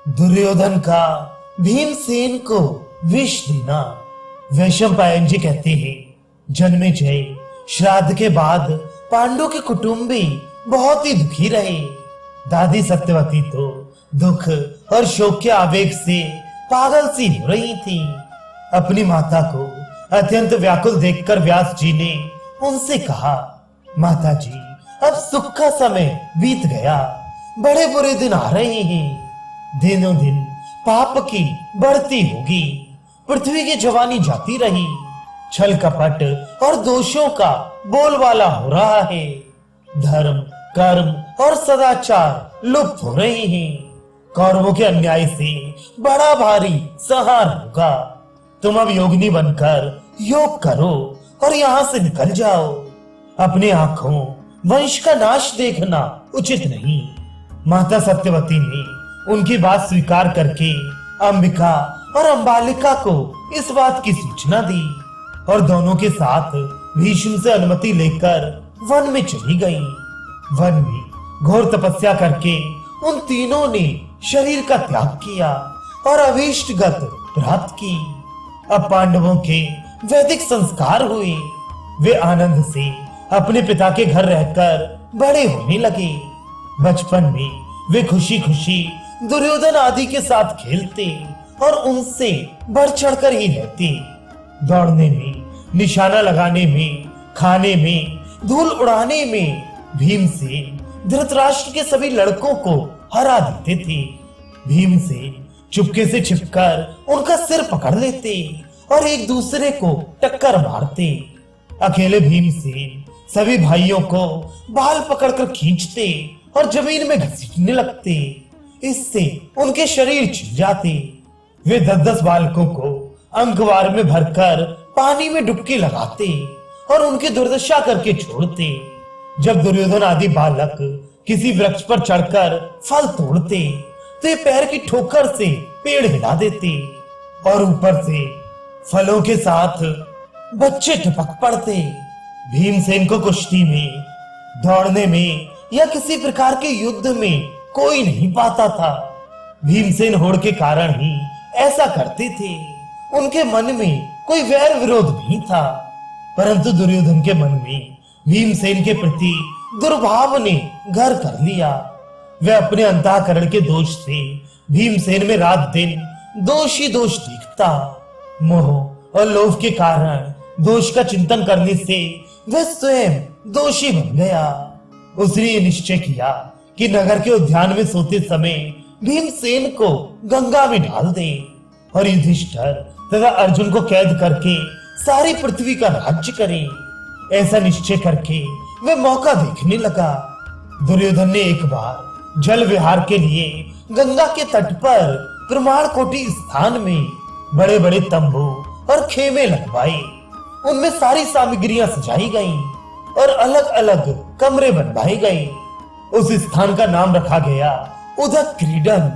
दुर्योधन का भीमसेन को विष देना। वैशंपायन जी कहते हैं, जन्मेजय श्राद्ध के बाद पांडु के कुटुंबी बहुत ही दुखी रहे। दादी सत्यवती तो दुख और शोक के आवेग से पागल सी हो रही थी। अपनी माता को अत्यंत व्याकुल देखकर व्यास जी ने उनसे कहा, माता जी, अब सुख का समय बीत गया, बड़े बुरे दिन आ रहे हैं। दिनों दिन पाप की बढ़ती होगी, पृथ्वी की जवानी जाती रही, छल कपट और दोषों का बोलबाला हो रहा है, धर्म कर्म और सदाचार लुप्त हो रहे हैं। कौरवों के अन्याय से बड़ा भारी संहार होगा। तुम अब योगिनी बनकर योग करो और यहाँ से निकल जाओ। अपने आंखों वंश का नाश देखना उचित नहीं। माता सत्यवती ने उनकी बात स्वीकार करके अंबिका और अंबालिका को इस बात की सूचना दी और दोनों के साथ भीष्म से अनुमति लेकर वन में चली गई। वन में घोर तपस्या करके उन तीनों ने शरीर का त्याग किया और अभीष्ट गत प्राप्त की। अब पांडवों के वैदिक संस्कार हुए। वे आनंद से अपने पिता के घर रहकर बड़े होने लगे। बचपन में वे खुशी खुशी दुर्योधन आदि के साथ खेलते और उनसे बढ़ चढ़कर ही रहते। दौड़ने में, निशाना लगाने में, खाने में, धूल उड़ाने में भीमसेन धृतराष्ट्र के सभी लड़कों को हरा देते थे। भीमसेन चुपके से छिपकर उनका सिर पकड़ लेते और एक दूसरे को टक्कर मारते। अकेले भीमसेन सभी भाइयों को बाल पकड़कर खींचते और जमीन में घसीटने लगते। इससे उनके शरीर छिल जाते। वे 10-10 बालकों को अंकवार में भरकर पानी में डुबकी लगाते और उनकी दुर्दशा करके छोड़ते। जब दुर्योधन आदि बालक किसी वृक्ष पर चढ़कर फल तोड़ते तो ये पैर की ठोकर से पेड़ हिला देते और ऊपर से फलों के साथ बच्चे टपक पड़ते। भीमसेन को कुश्ती में, दौड़ने में या किसी प्रकार के युद्ध में कोई नहीं पाता था। भीमसेन होड़ के कारण ही ऐसा करते थे। उनके मन में कोई वैर विरोध नहीं था, परंतु दुर्योधन के मन में भीमसेन के प्रति दुर्भाव ने घर कर लिया। वह अपने अंतःकरण के दोष से भीमसेन में रात दिन दोष ही दोष दिखता। मोह और लोभ के कारण दोष का चिंतन करने से वह स्वयं दोषी बन गया। उसने निश्चय किया कि नगर के उद्यान में सोते समय भीमसेन को गंगा में डाल दे और युधिष्ठिर तथा अर्जुन को कैद करके सारी पृथ्वी का राज्य करे। ऐसा निश्चय करके वह मौका देखने लगा। दुर्योधन ने एक बार जल विहार के लिए गंगा के तट पर प्रमाण कोटि स्थान में बड़े बड़े तंबू और खेमे लगवाए। उनमें सारी सामग्रियां सजाई गईं और अलग अलग कमरे बनवाए गए। उस स्थान का नाम रखा गया उदक क्रीडन।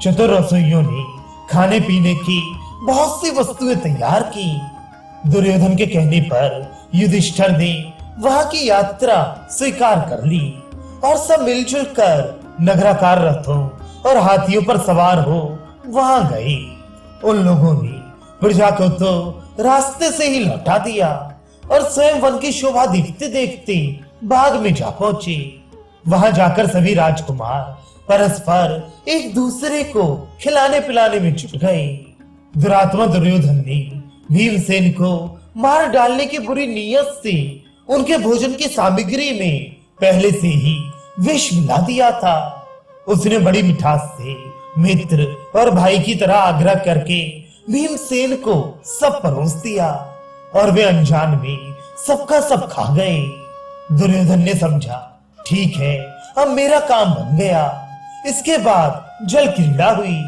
चतुर रसोइयों ने खाने पीने की बहुत सी वस्तुएं तैयार की। दुर्योधन के कहने पर युधिष्ठिर ने वहां की यात्रा स्वीकार कर ली और सब मिलजुल कर नगराकार रथों और हाथियों पर सवार हो वहां गए। उन लोगों ने प्रजा को तो रास्ते से ही लौटा दिया और स्वयं वन की शोभा देखते देखते बाग में जा पहुंचे। वहां जाकर सभी राजकुमार परस्पर एक दूसरे को खिलाने पिलाने में जुट गए। दुरात्मा दुर्योधन ने भीमसेन को मार डालने की बुरी नीयत से उनके भोजन की सामग्री में पहले से ही विष मिला दिया था। उसने बड़ी मिठास से मित्र और भाई की तरह आग्रह करके भीमसेन को सब परोस दिया और वे अनजान में सबका सब खा गए। दुर्योधन ने समझा, ठीक है, अब मेरा काम बन गया। इसके बाद जल क्रीड़ा हुई।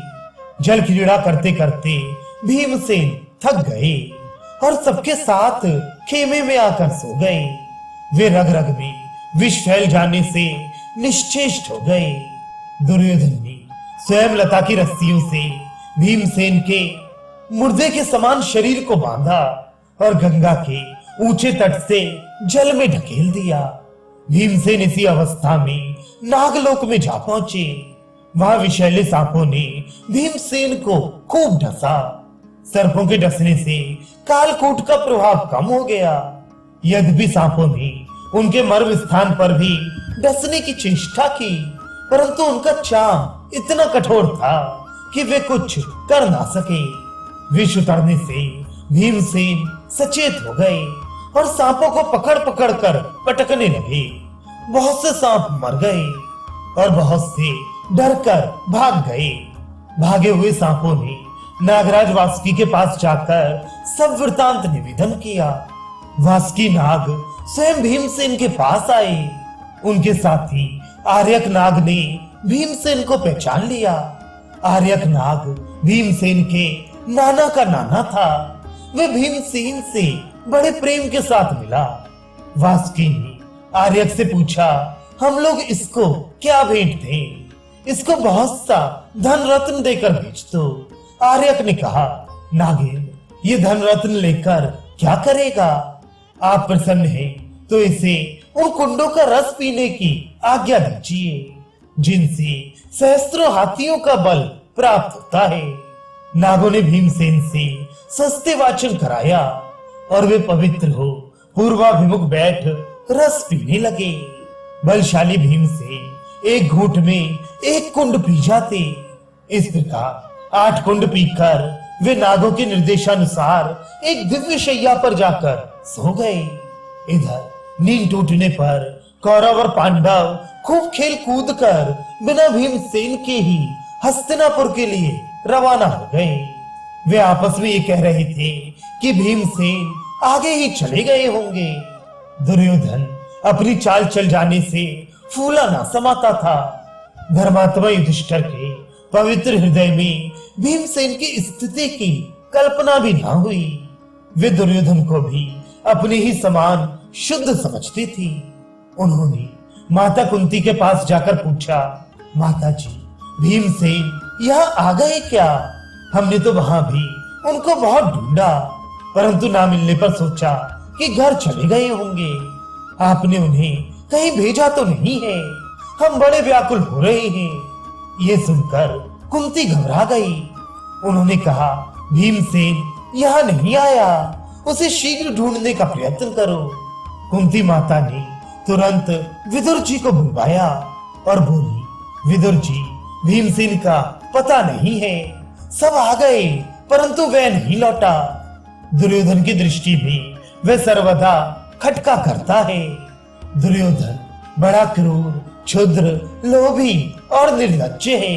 जल क्रीड़ा करते करते भीमसेन थक गए और सबके साथ खेमे में आकर सो गए। वे रग रग में विष फैल जाने से निश्चेष्ट हो गए। दुर्योधन ने स्वयं लता की रस्सियों से भीमसेन के मुर्दे के समान शरीर को बांधा और गंगा के ऊंचे तट से जल में ढकेल दिया। भीमसेन इसी अवस्था में नागलोक में जा पहुंचे। वहां विषैले सांपों ने भीमसेन को खूब डसा। सर्पों के डसने से कालकूट का प्रभाव कम हो गया। यद्यपि सांपों ने उनके मर्म स्थान पर भी डसने की चेष्टा की, परंतु उनका चाम इतना कठोर था कि वे कुछ कर ना सके। विष उतरने से भीमसेन सचेत हो गए और सांपों को पकड़ पकड़ कर पटकने लगे। बहुत से सांप मर गए और बहुत से डरकर भाग गए। भागे हुए सांपों ने नागराज वासुकी के पास जाकर सब वृतांत निवेदन किया। वासुकी नाग स्वयं भीमसेन के पास आए। उनके साथी आर्यक नाग ने भीमसेन को पहचान लिया। आर्यक नाग भीमसेन के नाना का नाना था। वे भीमसेन से बड़े प्रेम के साथ मिला। वासुकी ने आर्यक से पूछा, हम लोग इसको क्या भेंट दें? इसको बहुत सा धन रत्न देकर भेज दो। आर्यक ने कहा, नागिन ये धन रत्न लेकर क्या करेगा? आप प्रसन्न हैं तो इसे उन कुंडों का रस पीने की आज्ञा दीजिए जिनसे सहस्त्रों हाथियों का बल प्राप्त होता है। नागों ने भीमसेन से सस्ते वाचन कराया और वे पवित्र हो पूर्वाभिमुख बैठ रस पीने लगे। बलशाली भीमसेन एक घूंट में एक कुंड पी जाते। इस प्रकार 8 कुंड पीकर वे नागों के निर्देशानुसार एक दिव्य शैया पर जाकर सो गए। इधर नींद टूटने पर कौरव और पांडव खूब खेल कूद कर बिना भीमसेन के ही हस्तिनापुर के लिए रवाना हो गए। वे आपस में ये कह रहे थे कि भीमसेन आगे ही चले गए होंगे। दुर्योधन अपनी चाल चल जाने से फूला ना समाता था। धर्मात्मा युधिष्ठिर के पवित्र हृदय में भीमसेन की स्थिति की कल्पना भी ना हुई। वे दुर्योधन को भी अपने ही समान शुद्ध समझती थी। उन्होंने माता कुंती के पास जाकर पूछा, माता जी भीमसेन यहाँ आ गए क्या? हमने तो वहां भी उनको बहुत ढूंढा, परंतु ना मिलने पर सोचा कि घर चले गए होंगे। आपने उन्हें कहीं भेजा तो नहीं है? हम बड़े व्याकुल हो रहे हैं। ये सुनकर कुंती घबरा गई। उन्होंने कहा, भीमसेन यहाँ नहीं आया, उसे शीघ्र ढूंढने का प्रयत्न करो। कुंती माता ने तुरंत विदुर जी को बुलवाया और बोली, विदुर जी भीमसेन का पता नहीं है। सब आ गए परंतु वह नहीं लौटा। दुर्योधन की दृष्टि में वह सर्वदा खटका करता है। दुर्योधन बड़ा क्रूर, क्षुद्र, लोभी और निर्लज्ज है।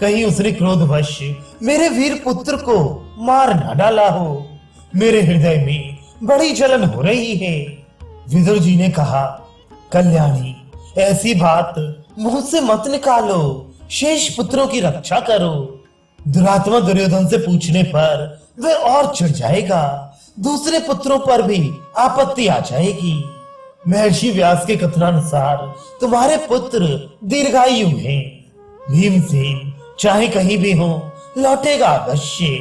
कहीं उसने क्रोधवश मेरे वीर पुत्र को मार ना डाला हो। मेरे हृदय में बड़ी जलन हो रही है। विदुर जी ने कहा, कल्याणी ऐसी बात मुंह से मत निकालो, शेष पुत्रों की रक्षा करो। दुरात्मा दुर्योधन से पूछने पर वह और चिढ़ जाएगा। दूसरे पुत्रों पर भी आपत्ति आ जाएगी। महर्षि व्यास के कथनानुसार तुम्हारे पुत्र दीर्घायु हैं। भीमसेन चाहे कहीं भी हो लौटेगा अवश्य।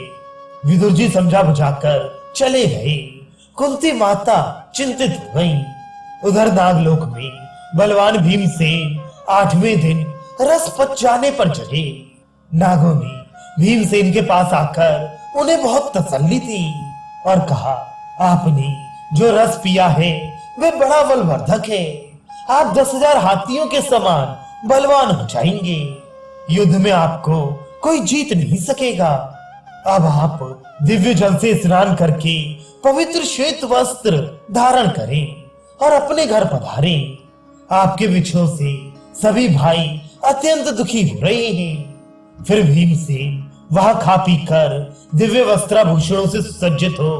विदुर जी समझा बुझाकर चले गए। कुंती माता चिंतित हो गई। उधर नागलोक में बलवान भीमसेन 8वें दिन रस पच जाने पर जगे। नागों ने भीमसेन के पास आकर उन्हें बहुत तसल्ली दी और कहा, आपने जो रस पिया है वह बड़ा बलवर्धक है। आप 10,000 हाथियों के समान बलवान हो जाएंगे। युद्ध में आपको कोई जीत नहीं सकेगा। अब आप दिव्य जल से स्नान करके पवित्र श्वेत वस्त्र धारण करें और अपने घर पधारें। आपके विछोह से सभी भाई अत्यंत दुखी हो रहे हैं। फिर भीमसेन वहां खा पी कर दिव्य वस्त्राभूषणों से सुसज्जित हो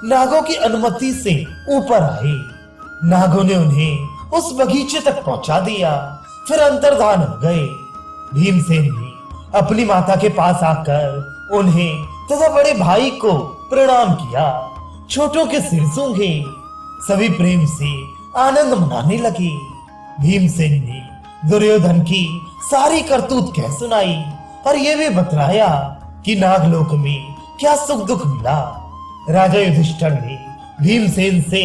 नागों की अनुमति से ऊपर आए। नागों ने उन्हें उस बगीचे तक पहुंचा दिया, फिर अंतर्धान हो गए। भीमसेन ने अपनी माता के पास आकर उन्हें तथा बड़े भाई को प्रणाम किया, छोटों के सिर सूंघे। सभी प्रेम से आनंद मनाने लगे। भीमसेन ने दुर्योधन की सारी करतूत कह सुनाई और ये भी बतलाया कि नागलोक में क्या सुख दुख मिला। राजा युधिष्ठिर ने भीमसेन से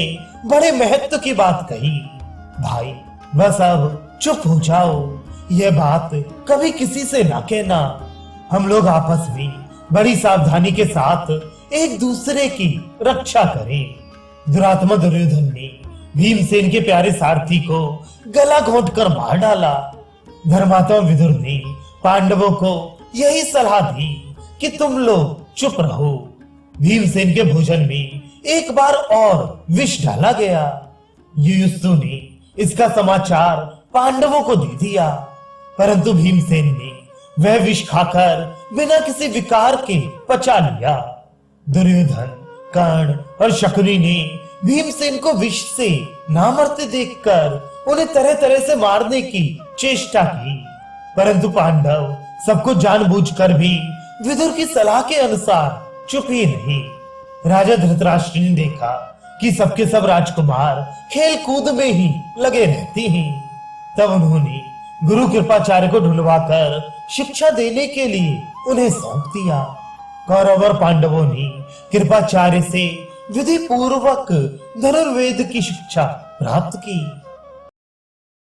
बड़े महत्व की बात कही, भाई बस अब चुप हो जाओ। यह बात कभी किसी से ना कहना। हम लोग आपस में बड़ी सावधानी के साथ एक दूसरे की रक्षा करें। दुरात्मा दुर्योधन ने भीमसेन के प्यारे सारथी को गला घोंटकर मार डाला। धर्मात्मा विदुर ने पांडवों को यही सलाह दी कि तुम लोग चुप रहो। भीमसेन के भोजन में एक बार और विष डाला गया। युयुत्सु ने इसका समाचार पांडवों को दे दिया, परंतु भीमसेन ने वह विष खाकर बिना किसी विकार के पचा लिया। दुर्योधन, कर्ण और शकुनी ने भीमसेन को विष से ना मरते देखकर उन्हें तरह तरह से मारने की चेष्टा की, परंतु पांडव सबको जानबूझकर भी विदुर की सलाह के अनुसार चुप ही नहीं। राजा धृतराष्ट्र ने देखा कि सबके सब राजकुमार खेल कूद में ही लगे रहते हैं, तब उन्होंने गुरु कृपाचार्य को ढूंढवाकर शिक्षा देने के लिए उन्हें सौंप दिया। कौरव और पांडवों ने कृपाचार्य से विधि पूर्वक धनुर्वेद की शिक्षा प्राप्त की।